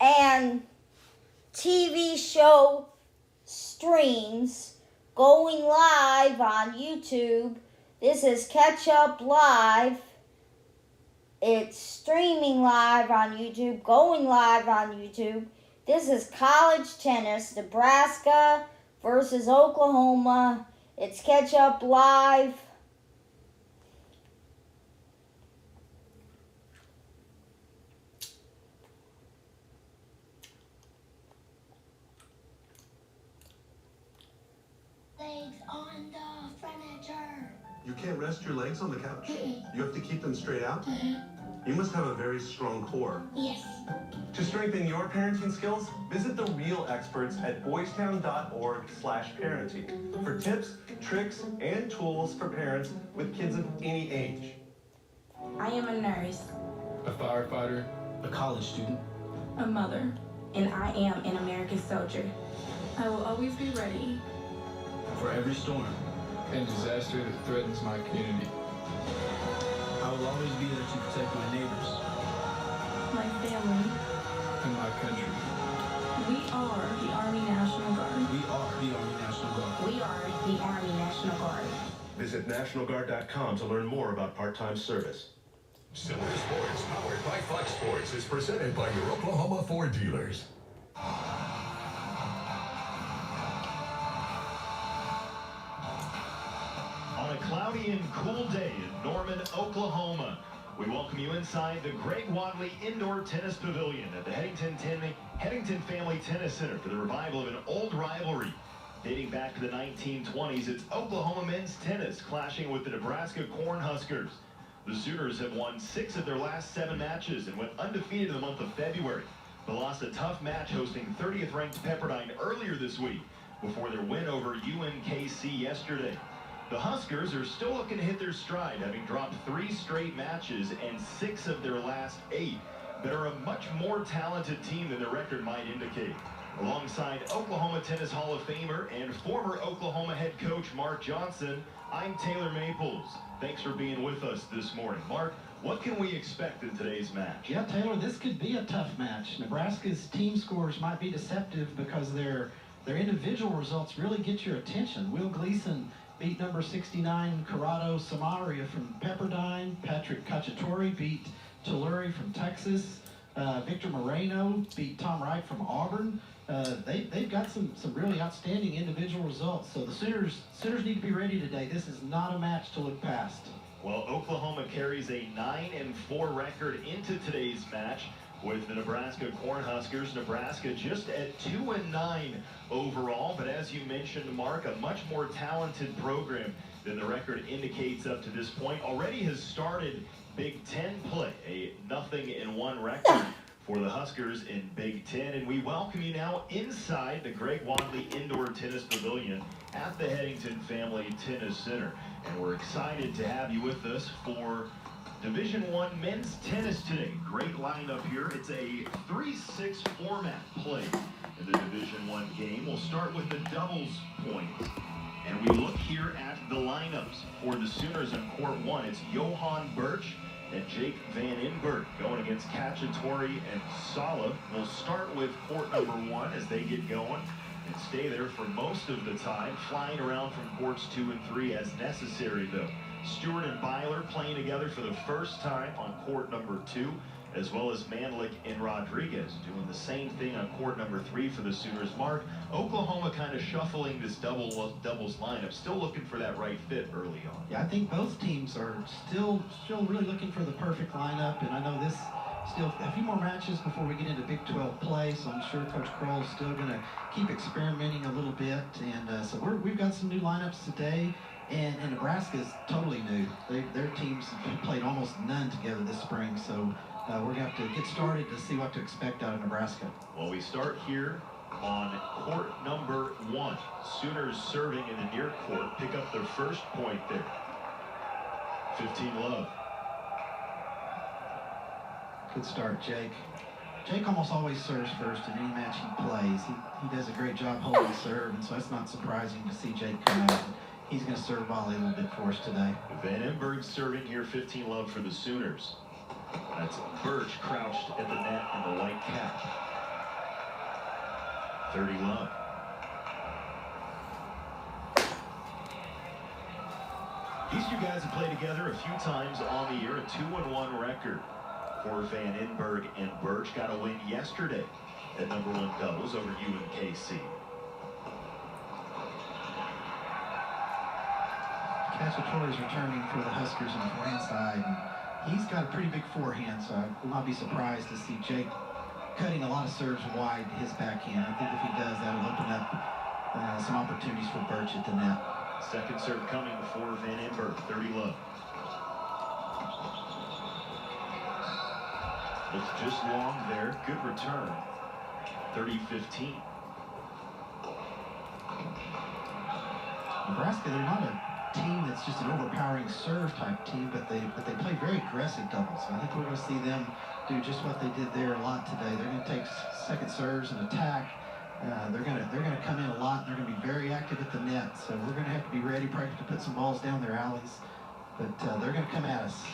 and TV show streams going live on YouTube. This is Catch Up Live. It's streaming live on YouTube, going live on YouTube. This is college tennis, Nebraska versus Oklahoma. It's Catch Up Live. Legs on the furniture. You can't rest your legs on the couch? You have to keep them straight out? You must have a very strong core. Yes. To strengthen your parenting skills, visit the real experts at boystown.org/parenting for tips, tricks, and tools for parents with kids of any age. I am a nurse, a firefighter, a college student, a mother, and I am an American soldier. I will always be ready for every storm and disaster that threatens my community. I will always be there to protect my neighbors, my family, and my country. We are the Army National Guard. We are the Army National Guard. We are the Army National Guard. Visit nationalguard.com to learn more about part-time service. Cylinder Sports, powered by Fox Sports, is presented by your Oklahoma Ford dealers. On a cloudy and cool day in Norman, Oklahoma, we welcome you inside the Greg Wadley Indoor Tennis Pavilion at the Headington Family Tennis Center for the revival of an old rivalry. Dating back to the 1920s, it's Oklahoma men's tennis clashing with the Nebraska Cornhuskers. The Sooners have won 6 of their last 7 matches and went undefeated in the month of February, but lost a tough match hosting 30th ranked Pepperdine earlier this week before their win over UNKC yesterday. The Huskers are still looking to hit their stride, having dropped 3 straight matches and 6 of their last 8, but are a much more talented team than their record might indicate. Alongside Oklahoma Tennis Hall of Famer and former Oklahoma head coach Mark Johnson, I'm Taylor Maples. Thanks for being with us this morning. Mark, what can we expect in today's match? Yeah, Taylor, this could be a tough match. Nebraska's team scores might be deceptive because their individual results really get your attention. Will Gleason beat number 69 Corrado Samaria from Pepperdine. Patrick Cacciatore beat Telluri from Texas. Victor Moreno beat Tom Wright from Auburn. They've got some really outstanding individual results. So the Sooners need to be ready today. This is not a match to look past. Well, Oklahoma carries a 9-4 record into today's match with the Nebraska Cornhuskers. Nebraska just at 2-9 overall, but as you mentioned, Mark, a much more talented program than the record indicates up to this point. Already has started Big Ten play, a 0-1 record for the Huskers in Big Ten. And we welcome you now inside the Greg Wadley Indoor Tennis Pavilion at the Headington Family Tennis Center. And we're excited to have you with us for Division I men's tennis today. Great lineup here. It's a 3-6 format play in the Division I game. We'll start with the doubles points. And we look here at the lineups for the Sooners in Court 1. It's Johan Birch and Jake Van Inberg going against Cacciatore and Sala. We'll start with court number 1 as they get going and stay there for most of the time, flying around from courts 2 and 3 as necessary, though. Stewart and Byler playing together for the first time on court number 2, as well as Manlick and Rodriguez doing the same thing on court number 3 for the Sooners. Mark, Oklahoma kind of shuffling this doubles lineup, still looking for that right fit early on. Yeah, I think both teams are still really looking for the perfect lineup, and I know this still a few more matches before we get into Big 12 play, so I'm sure Coach Kroll is still going to keep experimenting a little bit, and so we've got some new lineups today. And Nebraska's totally new. Their teams have played almost none together this spring, so we're going to have to get started to see what to expect out of Nebraska. Well, we start here on court number 1. Sooners serving in the near court. Pick up their first point there. 15-love. Good start, Jake. Jake almost always serves first in any match he plays. He does a great job holding the serve, and so it's not surprising to see Jake come out. He's going to serve volley a little bit for us today. Van Inberg serving here, 15-love for the Sooners. That's Birch crouched at the net in the white cap. 30 love. These two guys have played together a few times on the year, a 2-1 record for Van Inberg and Birch. Got a win yesterday at #1 doubles over UMKC. Cacciatore is returning for the Huskers on the forehand side. He's got a pretty big forehand, so I will not be surprised to see Jake cutting a lot of serves wide to his backhand. I think if he does, that'll open up some opportunities for Birch at the net. Second serve coming for Van Inberg, 30 love. Looks just long there. Good return. 30-15. Nebraska, they're not a team that's just an overpowering serve type team, but they play very aggressive doubles. So I think we're going to see them do just what they did there a lot today. They're going to take second serves and attack. They're going to come in a lot. They're going to be very active at the net. So we're going to have to be ready, practice to put some balls down their alleys. But they're going to come at us.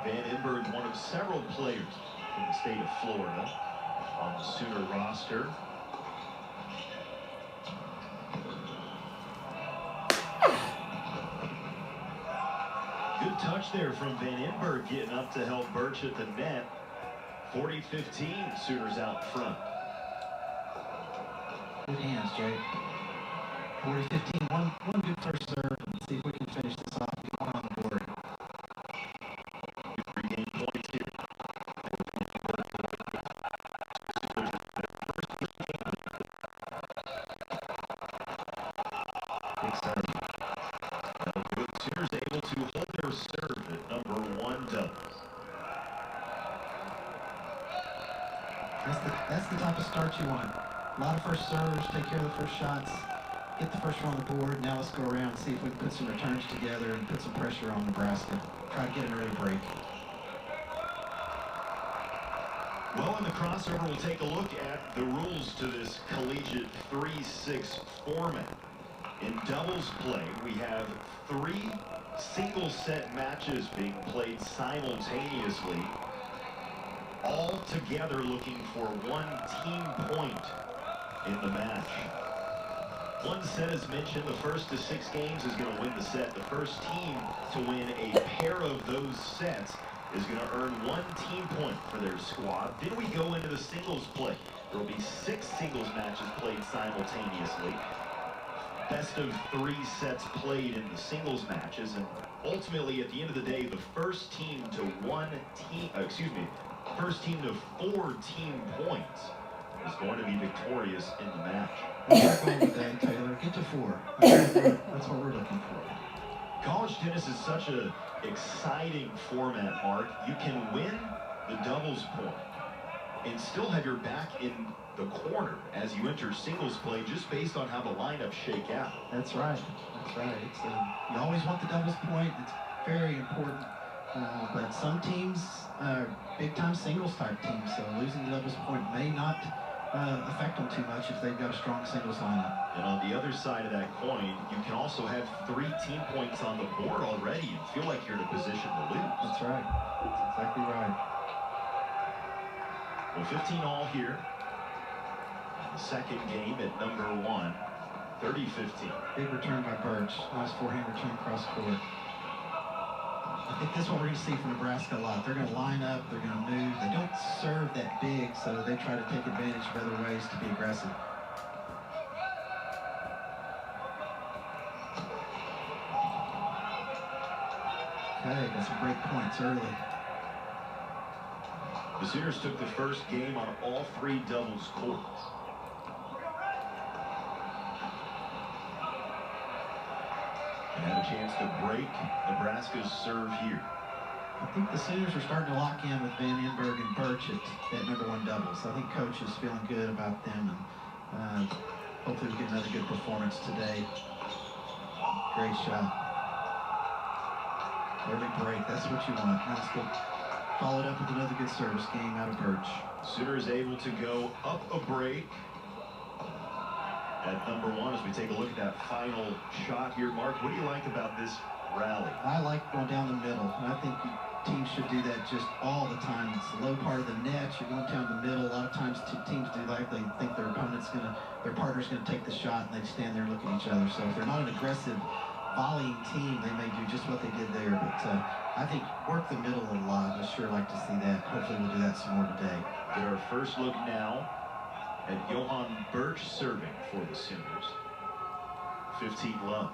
Van Inberg, one of several players from the state of Florida on the Sooner roster. Good touch there from Van Inberg, getting up to help Birch at the net. 40-15, Sooners out front. Good hands, Jake. 40-15, one good first serve. Let's see if we can finish this off. Get one on the board. Regain points here. Big serve. The Sooners able to hold their serve at #1 doubles. That's the type of start you want. A lot of first serves, take care of the first shots, get the first one on the board. Now let's go around and see if we can put some returns together and put some pressure on Nebraska. Try to get an early break. Well, in the crossover, we'll take a look at the rules to this collegiate 3-6 format. In doubles play, we have 3 single set matches being played simultaneously, all together looking for 1 team point in the match. One set, as mentioned, the first to 6 games is going to win the set. The first team to win a pair of those sets is going to earn 1 team point for their squad. Then we go into the singles play. There will be 6 singles matches played simultaneously. Best of 3 sets played in the singles matches, and ultimately at the end of the day, the first team to 4 team points is going to be victorious in the match. That's our goal today, Taylor. Get to 4. That's what we're looking for. College tennis is such an exciting format, Mark. You can win the doubles point and still have your back in the corner as you enter singles play, just based on how the lineups shake out. That's right. That's right. You always want the doubles point. It's very important. But some teams are big-time singles type teams, so losing the doubles point may not affect them too much if they've got a strong singles lineup. And on the other side of that coin, you can also have 3 team points on the board already and feel like you're in a position to lose. That's right. That's exactly right. Well, 15 all here. The second game at #1, 30-15. Big return by Birch. Nice forehand return cross court. I think that's what we're going to see from Nebraska a lot. They're going to line up, they're going to move. They don't serve that big, so they try to take advantage of other ways to be aggressive. Okay, got some break points early. The Sooners took the first game on all 3 doubles courts. And had a chance to break Nebraska's serve here. I think the Sooners are starting to lock in with Van Inberg and Birch at #1 doubles. I think Coach is feeling good about them, and hopefully we get another good performance today. Great shot. Early break, that's what you want. Now let's go follow it up with another good service game out of Birch. Sooners able to go up a break at #1 as we take a look at that final shot here. Mark, what do you like about this rally? I like going down the middle, and I think teams should do that just all the time. It's the low part of the net. You're going down the middle. A lot of times teams do that. They think their partner's gonna take the shot, and they stand there and look at each other. So if they're not an aggressive volleying team, they may do just what they did there. But I think work the middle a lot. I'd sure like to see that. Hopefully we'll do that some more today. Get our first look now at Johan Birch serving for the Sooners. 15 love.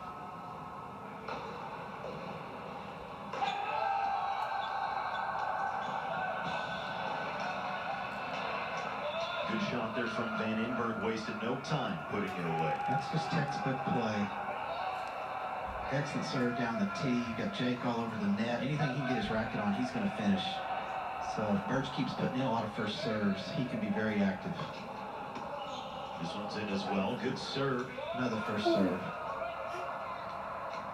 Good shot there from Van Inberg, wasted no time putting it away. That's just textbook play. Excellent serve down the tee. You got Jake all over the net. Anything he can get his racket on, he's going to finish. So if Birch keeps putting in a lot of first serves, he can be very active. This one's in as well. Good serve. Another first serve.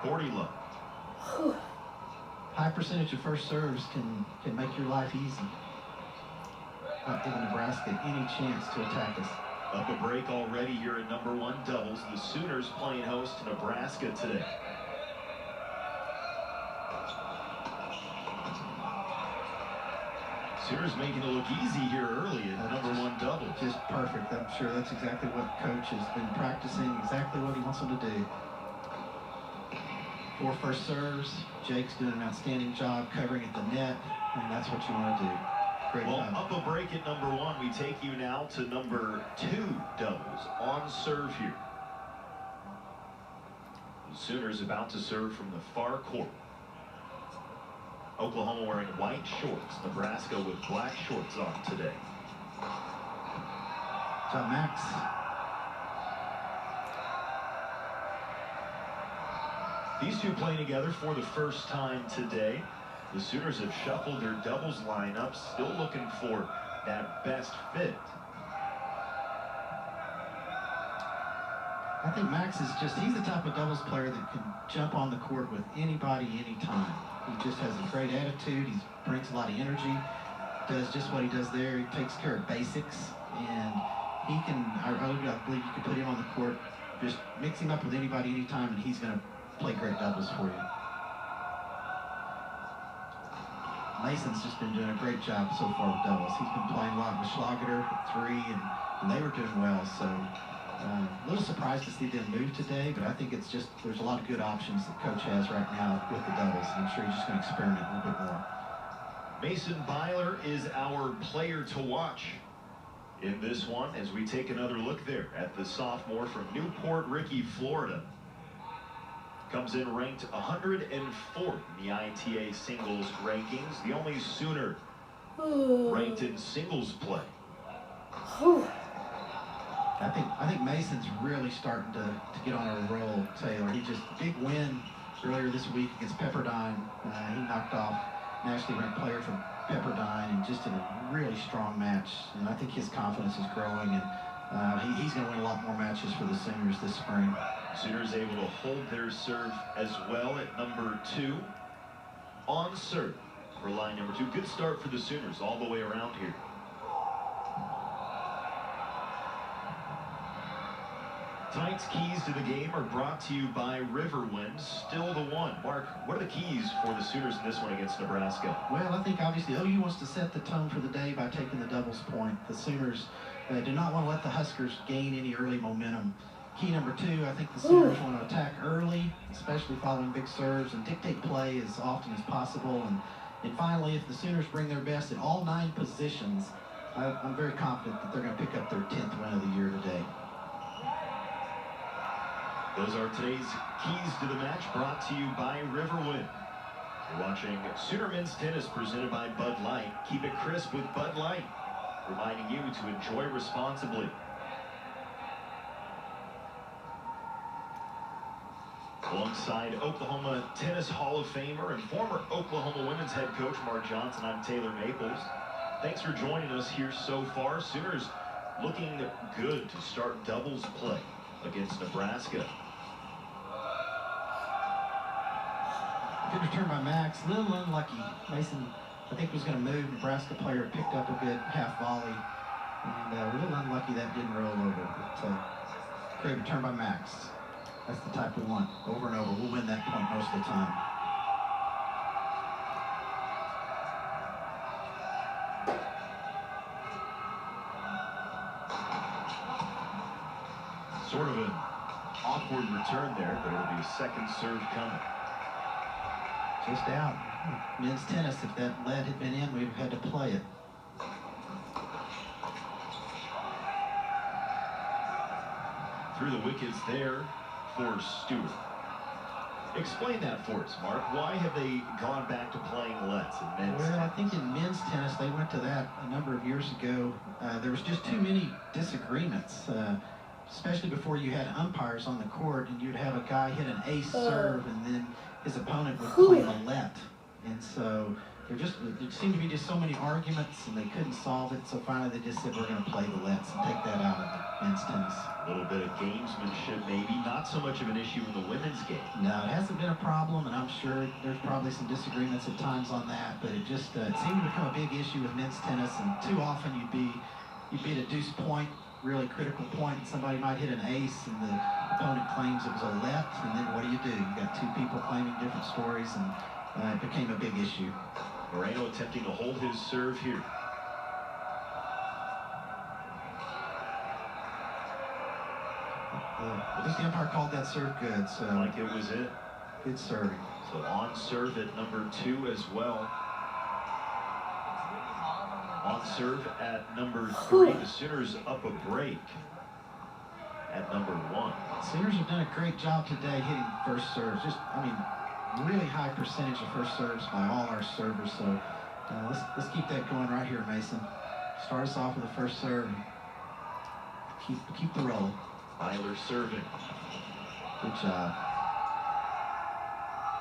40 love. High percentage of first serves can make your life easy. Not giving Nebraska any chance to attack us. Up a break already here at number 1 doubles. The Sooners playing host to Nebraska today. Sooners making it look easy here early at number 1 double. Just perfect. I'm sure that's exactly what Coach has been practicing, exactly what he wants them to do. 4 first serves. Jake's doing an outstanding job covering at the net, and that's what you want to do. Great Well, job. up a break at number 1. We take you now to number 2 doubles on serve here. The Sooners about to serve from the far court. Oklahoma wearing white shorts. Nebraska with black shorts on today. Job, Max. These two playing together for the first time today. The Sooners have shuffled their doubles lineup, still looking for that best fit. I think Max is he's the type of doubles player that can jump on the court with anybody, anytime. He just has a great attitude. He brings a lot of energy, does just what he does there. He takes care of basics, and he can, I believe you can put him on the court, just mix him up with anybody, anytime, and he's going to play great doubles for you. Mason's just been doing a great job so far with doubles. He's been playing a lot with Schlageter at 3, and they were doing well, so a little surprised to see them move today, but I think it's just, there's a lot of good options that Coach has right now with the doubles, and I'm sure he's just going to experiment a little bit more. Mason Byler is our player to watch in this one as we take another look there at the sophomore from Newport Ricky, Florida. Comes in ranked 104th in the ITA singles rankings, the only Sooner ranked in singles play. I think Mason's really starting to get on a roll, Taylor. He just, big win earlier this week against Pepperdine. He knocked off nationally ranked player from Pepperdine and just in a really strong match. And I think his confidence is growing, and he's going to win a lot more matches for the Sooners this spring. Sooners able to hold their serve as well at number 2 on serve for line number 2. Good start for the Sooners all the way around here. Tonight's keys to the game are brought to you by Riverwind, still the one. Mark, what are the keys for the Sooners in this one against Nebraska? Well, I think obviously OU wants to set the tone for the day by taking the doubles point. The Sooners do not want to let the Huskers gain any early momentum. Key number 2, I think the Sooners want to attack early, especially following big serves, and dictate play as often as possible. And finally, if the Sooners bring their best in all 9 positions, I'm very confident that they're going to pick up their 10th win of the year today. Those are today's keys to the match, brought to you by Riverwind. You're watching Sooner Men's Tennis presented by Bud Light. Keep it crisp with Bud Light, reminding you to enjoy responsibly. Alongside Oklahoma Tennis Hall of Famer and former Oklahoma women's head coach Mark Johnson, I'm Taylor Maples. Thanks for joining us here so far. Sooners looking good to start doubles play against Nebraska. Good return by Max. A little unlucky. Mason, I think, was going to move. Nebraska player picked up a good half volley. And a little unlucky that didn't roll over. But great return by Max. That's the type we want over and over. We'll win that point most of the time. Sort of an awkward return there, but it'll be a second serve coming. Just out. Men's tennis, if that lead had been in, we'd have had to play it. Through the wickets there for Stewart. Explain that for us, Mark. Why have they gone back to playing lets in men's Well, I tennis? think in men's tennis, they went to that a number of years ago. There was just too many disagreements, especially before you had umpires on the court, and you'd have a guy hit an ace serve, and then his opponent would play a let. And so there seemed to be just so many arguments, and they couldn't solve it. So finally, they just said, we're going to play the lets and take that out of the men's tennis. A little bit of gamesmanship, maybe. Not so much of an issue in the women's game. No, it hasn't been a problem, and I'm sure there's probably some disagreements at times on that, but it just it seemed to become a big issue with men's tennis, and too often you'd be at a deuce point, really critical point, and somebody might hit an ace, and the opponent claims it was a let, and then what do? You got two people claiming different stories, and it became a big issue. Moreno attempting to hold his serve here. I think the umpire called that serve good, so Like it was it. good serving. So on serve at number 2 as well. On serve at number 3. The Sooners up a break at number 1. Sooners have done a great job today hitting first serves. Really high percentage of first serves by all our servers. So let's keep that going right here, Mason. Start us off with the first serve. Keep the roll. Eiler serving. Good job.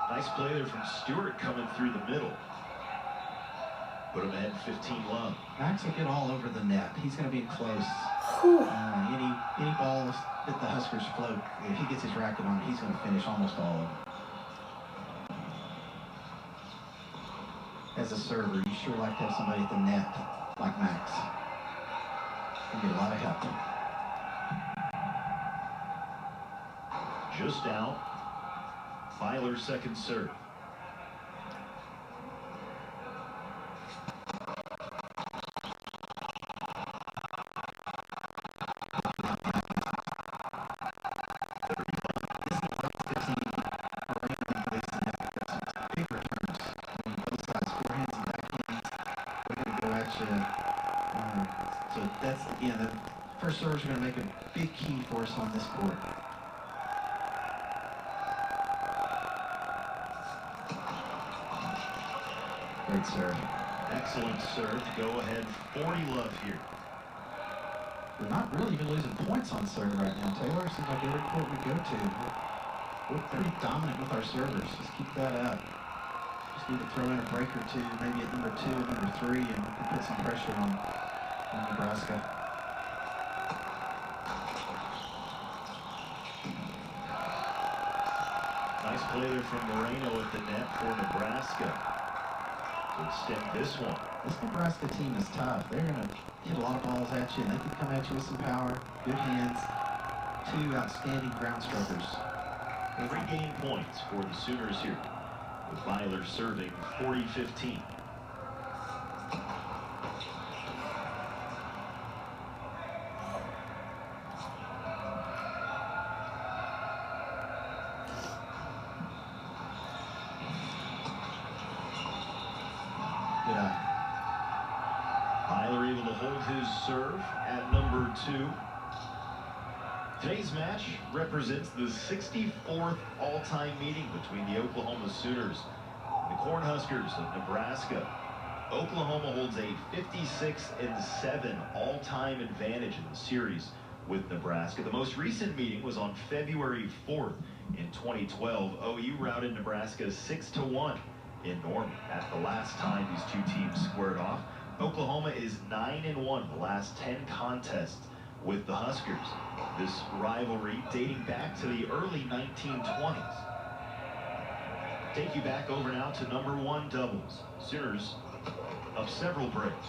Nice play there from Stewart coming through the middle. Put him ahead 15 love. Max will get all over the net. He's going to be close. Any balls that the Huskers float, if he gets his racket on, he's going to finish almost all of them. As a server, you sure like to have somebody at the net like Max. You get a lot of help. Just out. Filer second serve. So that's, again, the first serves are going to make a big key for us on this court. Great serve. Excellent serve. Go ahead 40 love here. We're not really even losing points on serve right now, Taylor. Seems like every court we go to, we're pretty dominant with our servers. Just keep that up. Just need to throw in a break or two, maybe at number 2, number 3, and we can put some pressure on Nebraska. Nice play there from Moreno at the net for Nebraska to extend this one. This Nebraska team is tough. They're going to hit a lot of balls at you, and they can come at you with some power, good hands, 2 outstanding ground strokers. 3 game points for the Sooners here, with Filer serving 40-15. Good eye. Filer able to hold his serve at number 2. Today's match represents the 64th all-time meeting between the Oklahoma Sooners and the Cornhuskers of Nebraska. Oklahoma holds a 56-7 all-time advantage in the series with Nebraska. The most recent meeting was on February 4th in 2012. OU routed Nebraska 6-1 in Norman. At the last time these two teams squared off, Oklahoma is 9-1 the last 10 contests with the Huskers. This rivalry dating back to the early 1920s. Take you back over now to number 1 doubles. Sooners of several breaks.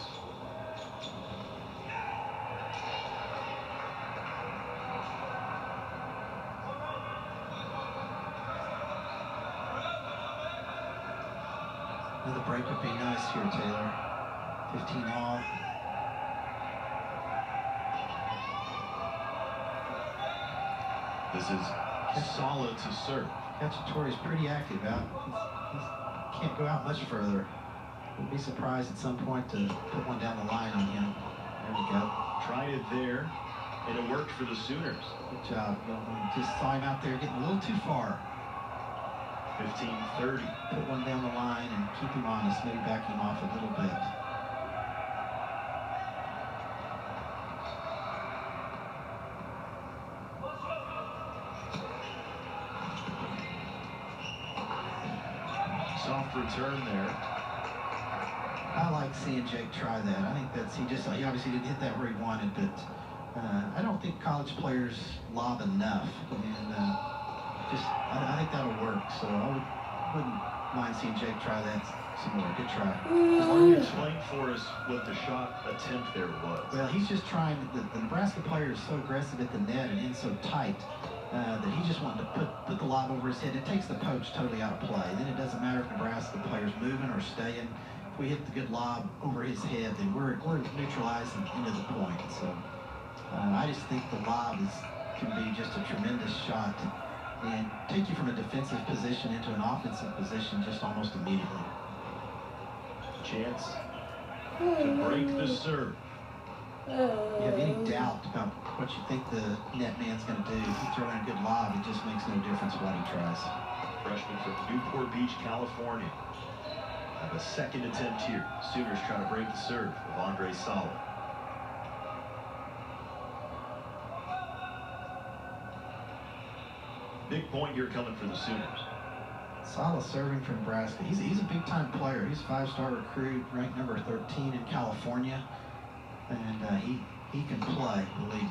Another break would be nice here, Taylor. 15 all. This is Sala to serve. Cacciatore's pretty active out. He can't go out much further. Wouldn't be surprised at some point to put one down the line on him. There we go. Tried it there, and it worked for the Sooners. Good job. Just saw him out there getting a little too far. 15-30. Put one down the line and keep him honest. Maybe back him off a little bit. Soft return there. I like seeing Jake try that. I think he obviously didn't hit that where he wanted, but I don't think college players lob enough, and I think that'll work. So I wouldn't mind seeing Jake try that some more. Good try. Why don't you explain for us what the shot attempt there was? Well, he's just trying. The Nebraska player is so aggressive at the net and in so tight that he just wanted to put the lob over his head. It takes the poach totally out of play. Then it doesn't matter if Nebraska player's moving or staying. If we hit the good lob over his head, then we're neutralizing into the point. So I just think the lob can be just a tremendous shot and take you from a defensive position into an offensive position just almost immediately. Chance to break the serve. You have any doubt about what you think the net man's going to do? If you throw in a good lob, it just makes no difference what he tries. Freshman from Newport Beach, California. Have a second attempt here. Sooners trying to break the serve with Andre Sala. Big point here coming for the Sooners. Sala serving for Nebraska. He's a big-time player. He's a 5-star recruit, ranked number 13 in California. And he can play, believe me.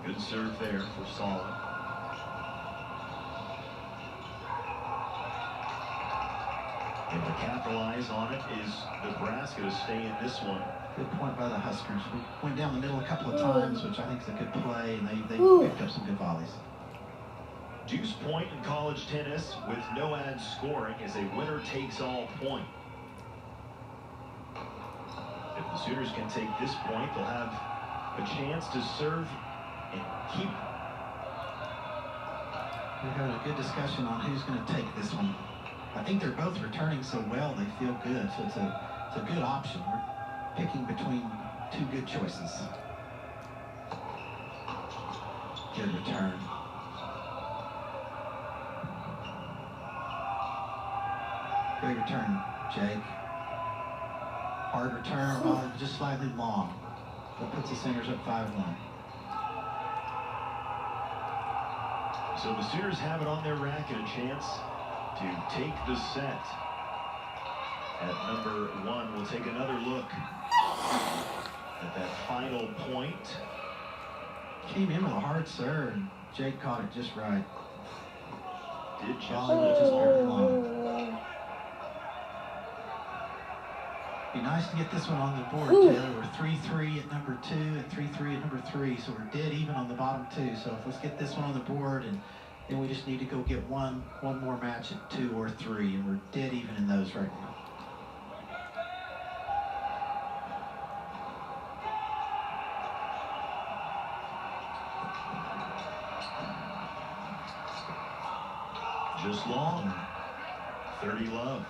Good serve there for Sala. Able to capitalize on it is Nebraska to stay in this one. Good point by the Huskers. We went down the middle a couple of times, which I think is a good play, and they picked up some good volleys. Deuce point in college tennis with no ad scoring is a winner-takes-all point. If the Sooners can take this point, they'll have a chance to serve and keep. We're having a good discussion on who's going to take this one. I think they're both returning so well, they feel good, so it's a good option. We're picking between two good choices. Good return. Great return, Jake. Hard return, ball just slightly long. That puts the Sooners up 5-1. So the Sooners have it on their racket, a chance to take the set. At number 1, we'll take another look at that final point. Came in with a hard serve, and Jake caught it just right. Did just very long. Be nice to get this one on the board, Taylor. We're 3-3 at number 2 and 3-3 at number 3, so we're dead even on the bottom 2. So let's get this one on the board, and then we just need to go get one more match at 2 or 3, and we're dead even in those right now. just long. 30 love.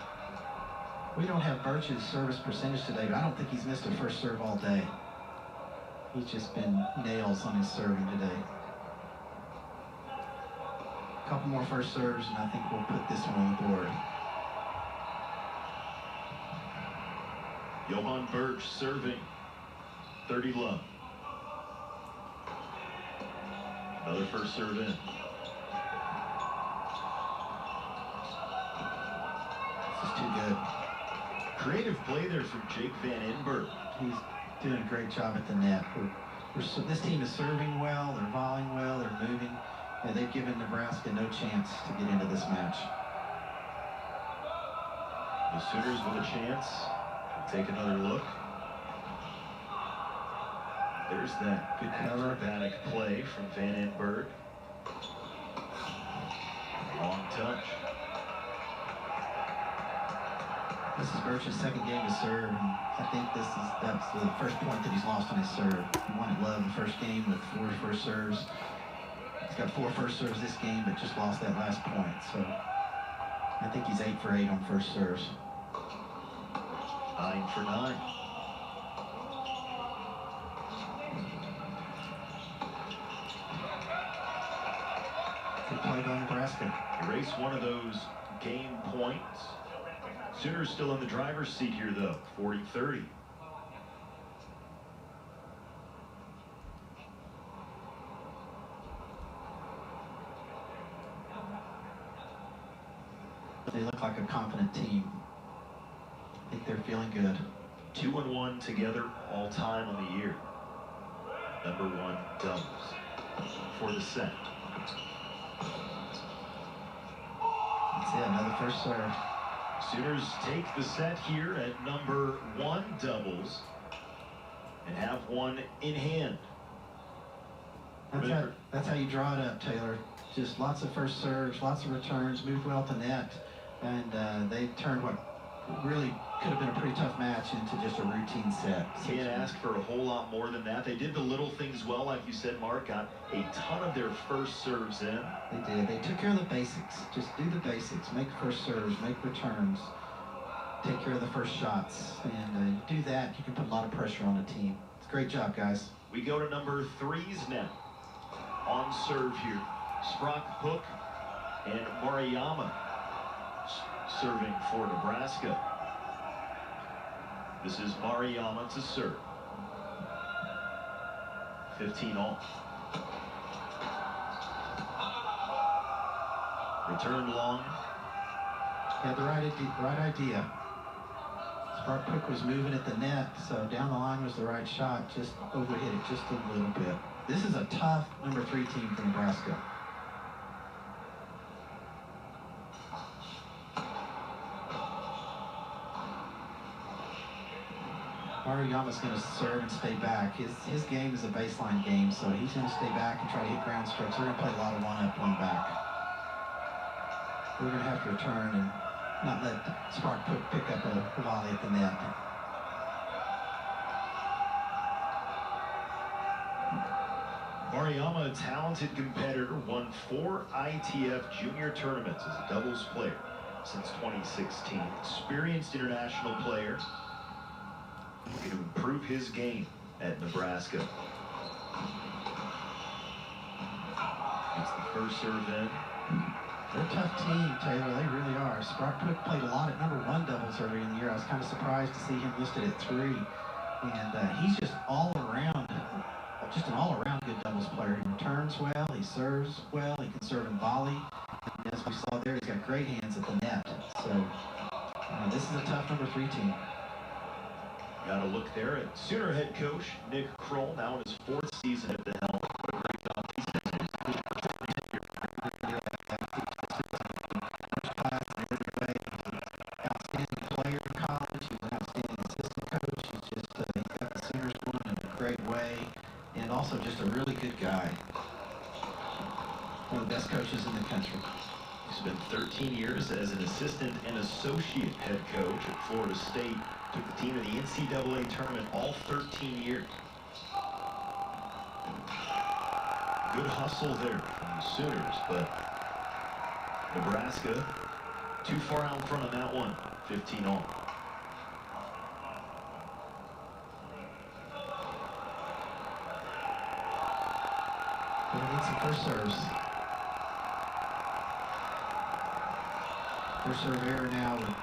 We don't have Birch's service percentage today, but I don't think he's missed a first serve all day. He's just been nails on his serving today. A couple more first serves, and I think we'll put this one on the board. Johan Birch serving. 30 love. Another first serve in. This is too good. Creative play there from Jake Van Inberg. He's doing a great job at the net. This team is serving well, they're volleying well, they're moving, and they've given Nebraska no chance to get into this match. The Sooners with a chance. Take another look. There's that good acrobatic play from Van Inberg. Long touch. This is Birch's second game to serve, and I think that's the first point that he's lost on his serve. He wanted love the first game with 4 first serves. He's got 4 first serves this game, but just lost that last point. So I think he's 8 for 8 on first serves. 9 for 9. Good play by Nebraska. Erase one of those game points. Sooners still in the driver's seat here, though. 40-30. They look like a confident team. I think they're feeling good. 2-1 together all time on the year. Number 1 doubles for the set. That's it, another first serve. Sooners take the set here at number 1 doubles and have one in hand. That's how you draw it up, Taylor. Just lots of first serves, lots of returns, moved well to net, and they turned what really could have been a pretty tough match into just a routine set. Can't ask for a whole lot more than that. They did the little things well, like you said, Mark. Got a ton of their first serves in. They did. They took care of the basics. Just do the basics. Make first serves, make returns, take care of the first shots. And do that, you can put a lot of pressure on the team. It's a great job, guys. We go to number 3s now. On serve here. Sprock Hook and Mariyama serving for Nebraska. This is Mariyama to serve. 15 all. Return long. Had the right idea. Sprock Hook was moving at the net, so down the line was the right shot. Just overhit it just a little bit. This is a tough number 3 team for Nebraska. Mariyama's going to serve and stay back. His game is a baseline game, so he's going to stay back and try to hit ground strokes. They're going to play a lot of one-up, one-back. We're going to have to return and not let Sprock Hook pick up a volley at the net. Mariyama, a talented competitor, won 4 ITF junior tournaments as a doubles player since 2016. Experienced international player. Looking to improve his game at Nebraska. It's the first serve in. They're a tough team, Taylor. They really are. Sprock Hook played a lot at number 1 doubles early in the year. I was kind of surprised to see him listed at 3. And he's just just an all-around good doubles player. He returns well, he serves well, he can serve and volley. And as we saw there, he's got great hands at the net. So this is a tough number 3 team. Got a look there at Sooner head coach Nick Kroll, now in his 4th season at the helm. What a great job he's done. Outstanding player in college. He's an outstanding assistant coach. He's just he got the Sooners going in a great way, and also just a really good guy. One of the best coaches in the country. He spent 13 years as an assistant and associate head coach at Florida State. Took the team to the NCAA tournament all 13 years. Good hustle there from the Sooners, but Nebraska too far out in front on that one. 15 all. Gonna need some first serves. First serve error now would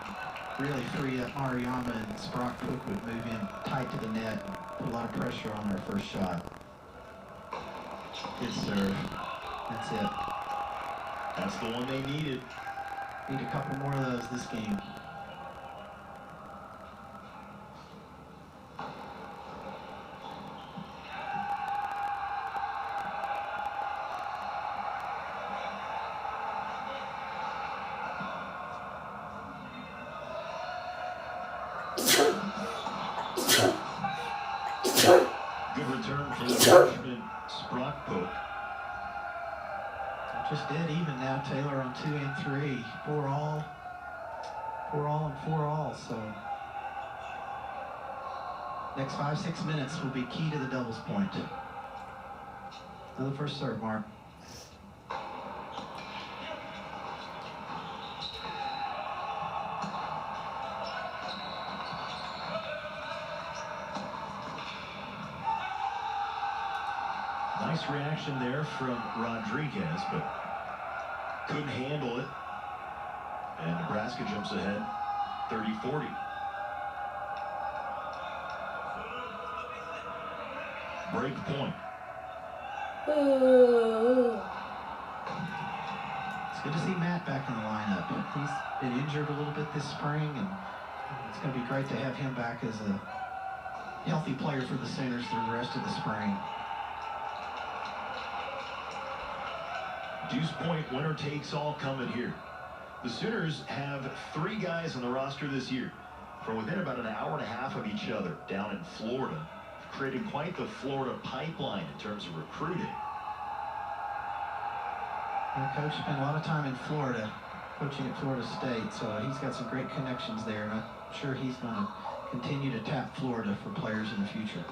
really free up Mariyama, and Sprock Hook would move in tight to the net and put a lot of pressure on their first shot. Good serve. That's it. That's the one they needed. Need a couple more of those this game. Good return from the freshman Sprock Hook. Just dead even now, Taylor, on 2 and 3. 4 all. 4 all and 4 all, so next 5-6 minutes will be key to the doubles point. Another first serve, Mark. reaction there from Rodriguez, but couldn't handle it. And Nebraska jumps ahead 30-40. Break point. Ooh. It's good to see Matt back in the lineup. He's been injured a little bit this spring, and it's going to be great to have him back as a healthy player for the Sooners through the rest of the spring. Deuce Point winner takes all coming here. The Sooners have 3 guys on the roster this year from within about an hour and a half of each other down in Florida, creating quite the Florida pipeline in terms of recruiting. Coach spent a lot of time in Florida, coaching at Florida State, so he's got some great connections there, and I'm sure he's going to continue to tap Florida for players in the future.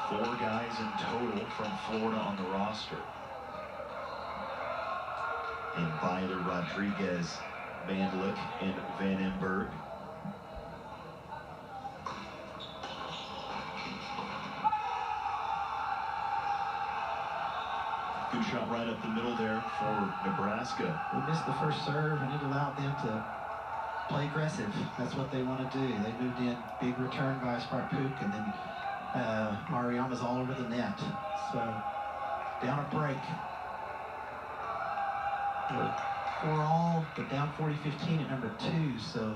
4 guys in total from Florida on the roster. And Byler, Rodriguez, Vandlick, and Vandenberg. Good shot right up the middle there for Nebraska. We missed the first serve, and it allowed them to play aggressive. That's what they want to do. They moved in, big return by Spark Pook, and then Mariama's all over the net. So, down a break. 4-all, but down 40-15 at number 2. So,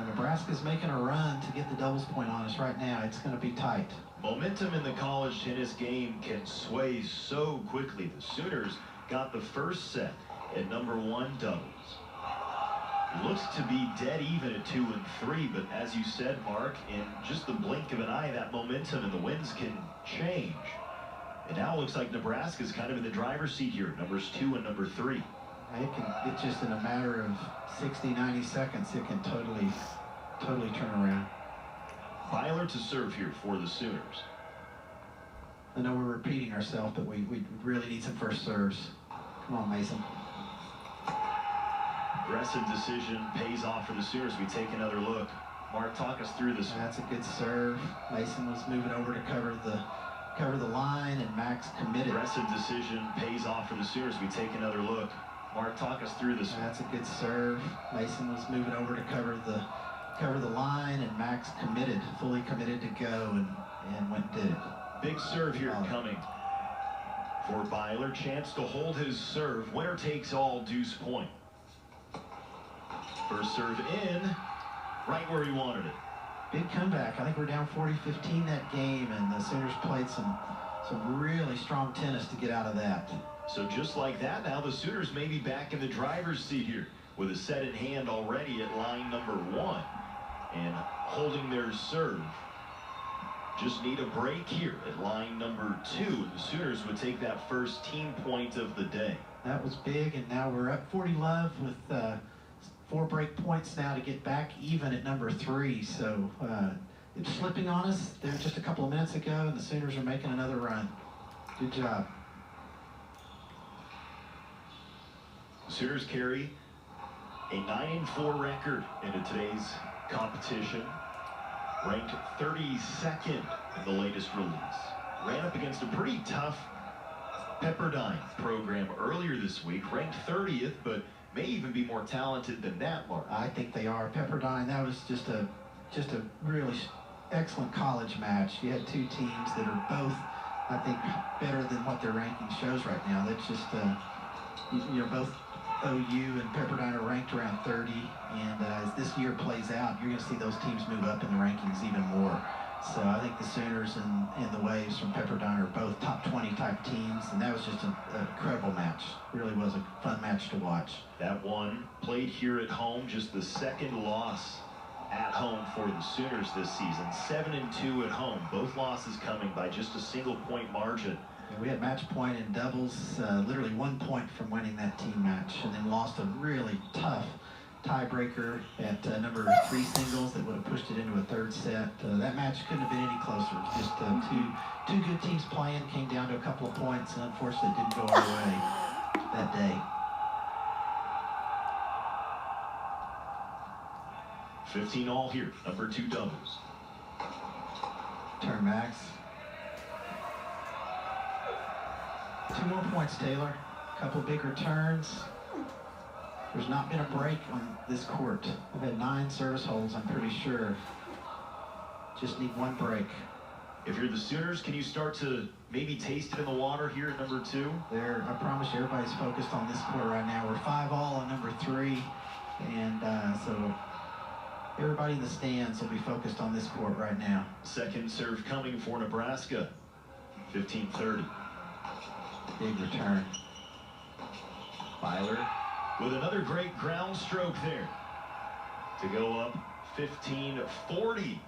Nebraska's making a run to get the doubles point on us right now. It's going to be tight. Momentum in the college tennis game can sway so quickly. The Sooners got the first set at number 1 doubles. It looks to be dead even at 2 and 3, but as you said, Mark, in just the blink of an eye, that momentum and the winds can change. And now it looks like Nebraska's kind of in the driver's seat here, numbers 2 and number 3. It's just in a matter of 60, 90 seconds, it can totally turn around. Byler to serve here for the Sooners. I know we're repeating ourselves, but we really need some first serves. Come on, Mason. Aggressive decision pays off for the Sooners. We take another look. Mark, talk us through this. That's a good serve. Mason was moving over to cover the line, and Max committed. Aggressive decision pays off for the Sooners. We take another look. Mark, talk us through this. That's a good serve. Mason was moving over to cover the line, and Max committed, fully committed to go, and went and did it. Big serve here coming for Byler. Chance to hold his serve. Winner takes all, Deuce Point. First serve in, right where he wanted it. Big comeback. I think we're down 40-15 that game, and the Sooners played some really strong tennis to get out of that. So just like that, now the Sooners may be back in the driver's seat here with a set in hand already at line number 1 and holding their serve. Just need a break here at line number 2. The Sooners would take that first team point of the day. That was big, and now we're up 40-love with 4 break points now to get back even at number 3. So it's slipping on us there just a couple of minutes ago, and the Sooners are making another run. Good job. The Sooners carry a 9-4 record into today's competition, ranked 32nd in the latest release. Ran up against a pretty tough Pepperdine program earlier this week, ranked 30th, but may even be more talented than that, Mark. I think they are. Pepperdine, that was just a really excellent college match. You had 2 teams that are both, I think, better than what their ranking shows right now. That's just, both OU and Pepperdine are ranked around 30, and as this year plays out, you're going to see those teams move up in the rankings even more. So I think the Sooners and the Waves from Pepperdine are both top 20 type teams, and that was just an incredible match. Really was a fun match to watch. That one played here at home, just the second loss at home for the Sooners this season. 7-2 at home, both losses coming by just a single-point margin. Yeah, we had match point in doubles, literally 1 point from winning that team match, and then lost a really tough tiebreaker at number 3 singles that would have pushed it into a 3rd set. That match couldn't have been any closer. Just two good teams playing, came down to a couple of points, and unfortunately it didn't go our way that day. 15 all here, number 2 doubles. Turn, Max. 2 more points, Taylor. Couple big returns. There's not been a break on this court. We've had 9 service holds, I'm pretty sure. Just need 1 break. If you're the Sooners, can you start to maybe taste it in the water here at number 2? I promise you, everybody's focused on this court right now. We're 5 all on number 3, and so everybody in the stands will be focused on this court right now. Second serve coming for Nebraska. 15-30. Big return. Byler with another great ground stroke there to go up 15-40.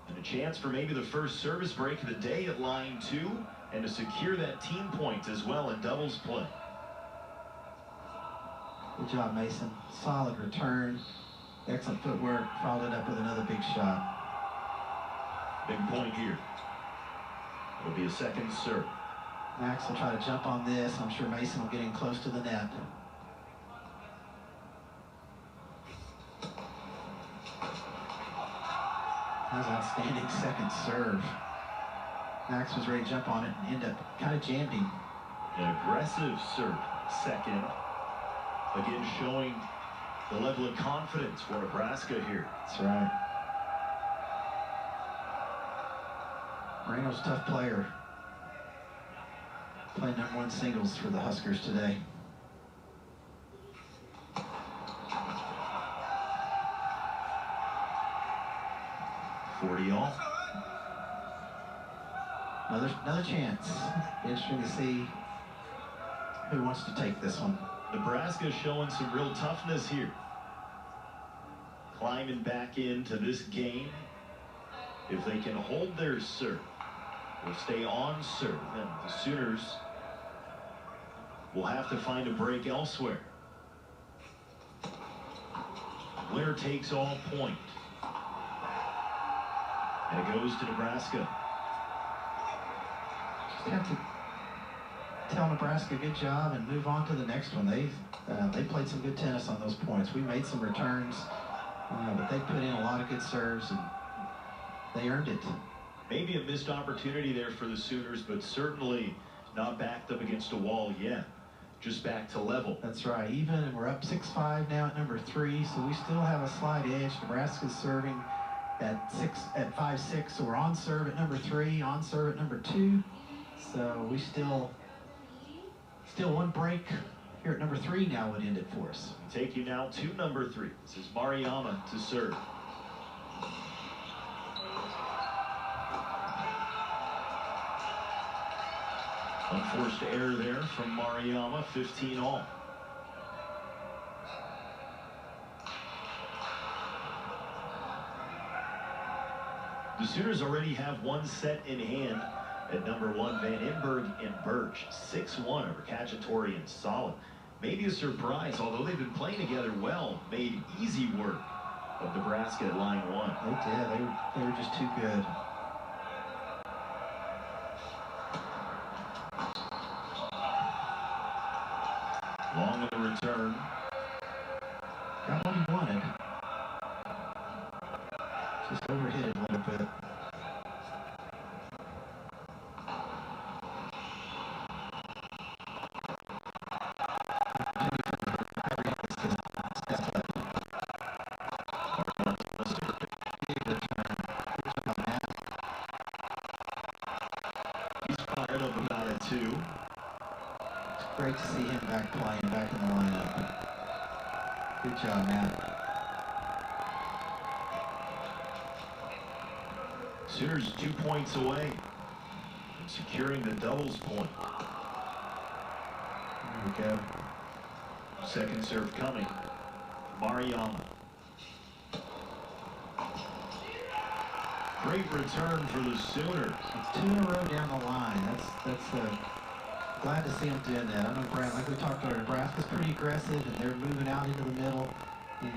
And a chance for maybe the first service break of the day at line 2 and to secure that team point as well in doubles play. Good job, Mason. Solid return. Excellent footwork. Followed it up with another big shot. Big point here. It'll be a second serve. Max will try to jump on this. I'm sure Mason will get in close to the net. That was an outstanding second serve. Max was ready to jump on it and ended up kind of jammed him. An aggressive serve. Second. Again, showing the level of confidence for Nebraska here. That's right. Moreno's a tough player. Playing #1 singles for the Huskers today. All. Another chance. Interesting to see who wants to take this one. Nebraska showing some real toughness here. Climbing back into this game. If they can hold their serve, or stay on serve, then the Sooners will have to find a break elsewhere. Winner takes all point. And it goes to Nebraska. Just have to tell Nebraska good job and move on to the next one. They played some good tennis on those points. We made some returns, but they put in a lot of good serves and they earned it. Maybe a missed opportunity there for the Sooners, but certainly not backed up against a wall yet. Just back to level. That's right. Even, and we're up 6-5 now at number 3, so we still have a slight edge. Nebraska's serving at 5-6, so we're on serve at number 3, on serve at number 2. So we still 1 break here at number 3 now would end it for us. Take you now to number 3. This is Mariyama to serve. Unforced error there from Mariyama, 15 all. The Sooners already have 1 set in hand at number 1, Van Imberg and Birch. 6-1 over Cacciatore and Solid. Maybe a surprise, although they've been playing together well, made easy work of Nebraska at line 1. They did. They were just too good. Long in the return. Got what he wanted. Just overhit it a little bit. He's fired up about it too. It's great to see him back playing, back in the lineup. Good job, Matt. Sooners 2 points away from securing the doubles point. There we go. Second serve coming. Mariyama. Great return for the Sooners. It's 2 in a row down the line. That's glad to see them doing that. I know, Brad, like we talked about, Nebraska's pretty aggressive and they're moving out into the middle. And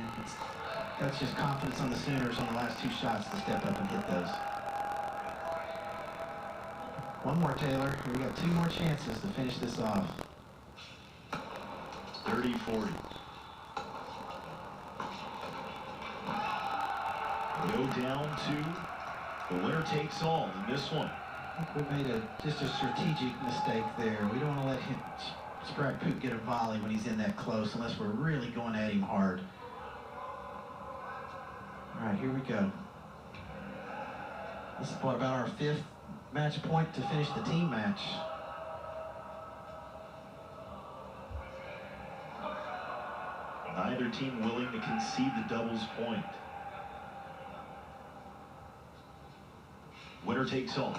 that's just confidence on the Sooners on the last 2 shots to step up and hit those. One more, Taylor. We got 2 more chances to finish this off. 30-40. Go down to the winner takes all in this one. I think we made just a strategic mistake there. We don't want to let him, Spratt Poop, get a volley when he's in that close unless we're really going at him hard. All right, here we go. This is what, about our 5th match point to finish the team match. Neither team willing to concede the doubles point. Winner takes all.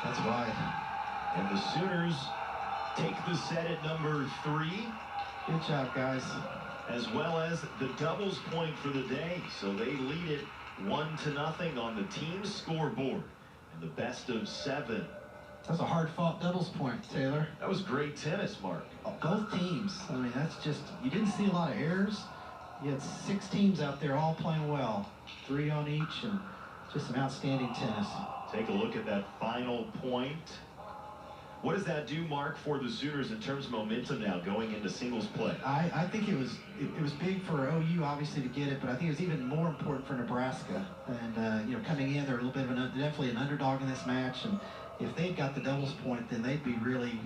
That's wide. And the Sooners take the set at number 3. Good job, guys. As well as the doubles point for the day. So they lead it 1-0 on the team scoreboard in the best of 7. That was a hard-fought doubles point, Taylor. That was great tennis, Mark. Both teams. I mean, that's just, you didn't see a lot of errors. You had 6 teams out there all playing well. 3 on each, and just some outstanding tennis. Take a look at that final point. What does that do, Mark, for the Sooners in terms of momentum now going into singles play? I think it was big for OU, obviously, to get it, but I think it was even more important for Nebraska. And, you know, coming in, they're a little bit of definitely an underdog in this match. And if they'd got the doubles point, then they'd be really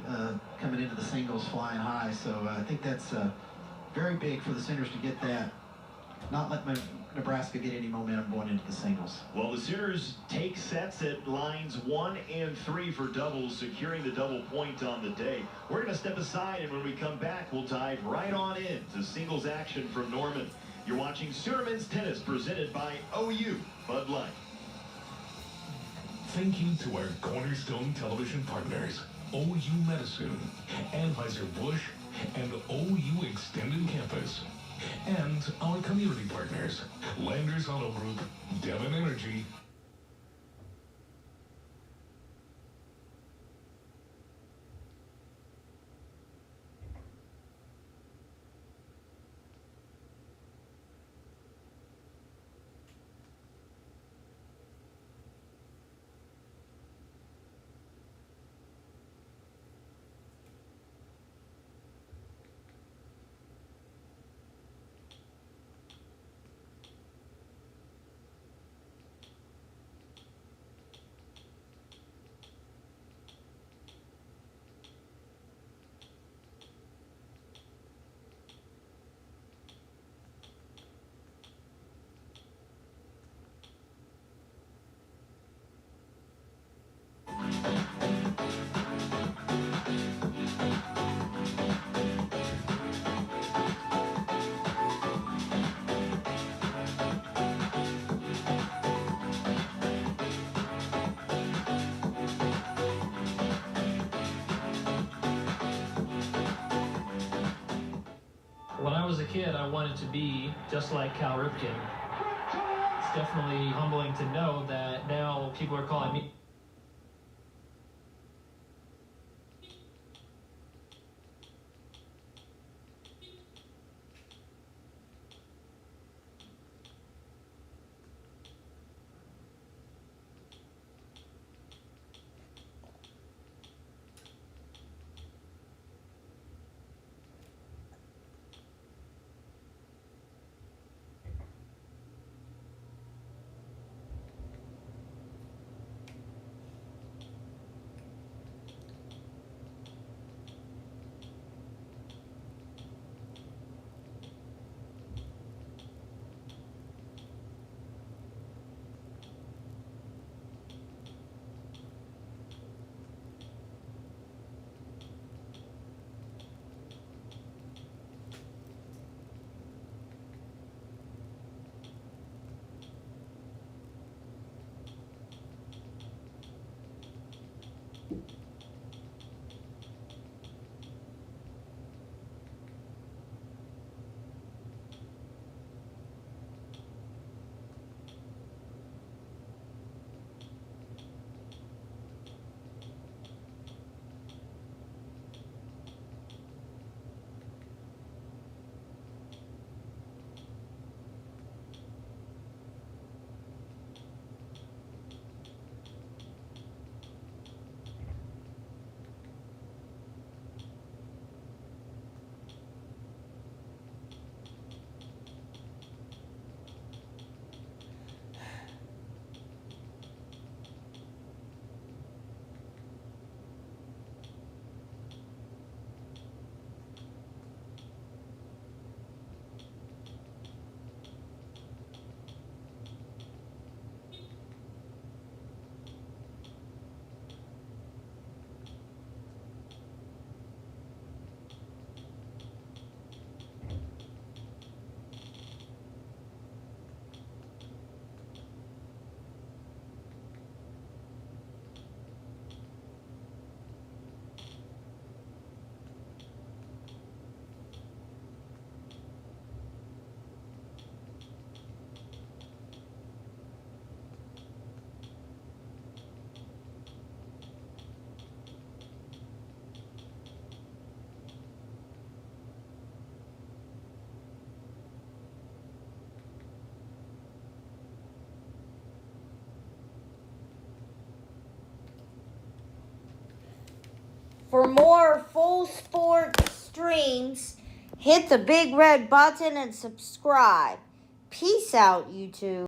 coming into the singles flying high. So I think that's very big for the Sooners to get that. Not let Nebraska get any momentum going into the singles. Well, the Sooners take sets at lines 1 and 3 for doubles, securing the double point on the day. We're going to step aside, and when we come back, we'll dive right on into singles action from Norman. You're watching Sooner Men's Tennis, presented by OU Bud Light. Thank you to our Cornerstone television partners, OU Medicine, Anheuser-Busch, and OU Extended Campus. And our community partners, Landers Auto Group, Devon Energy, When I was a kid, I wanted to be just like Cal Ripken. It's definitely humbling to know that now people are calling me For more full sport streams, hit the big red button and subscribe. Peace out, YouTube.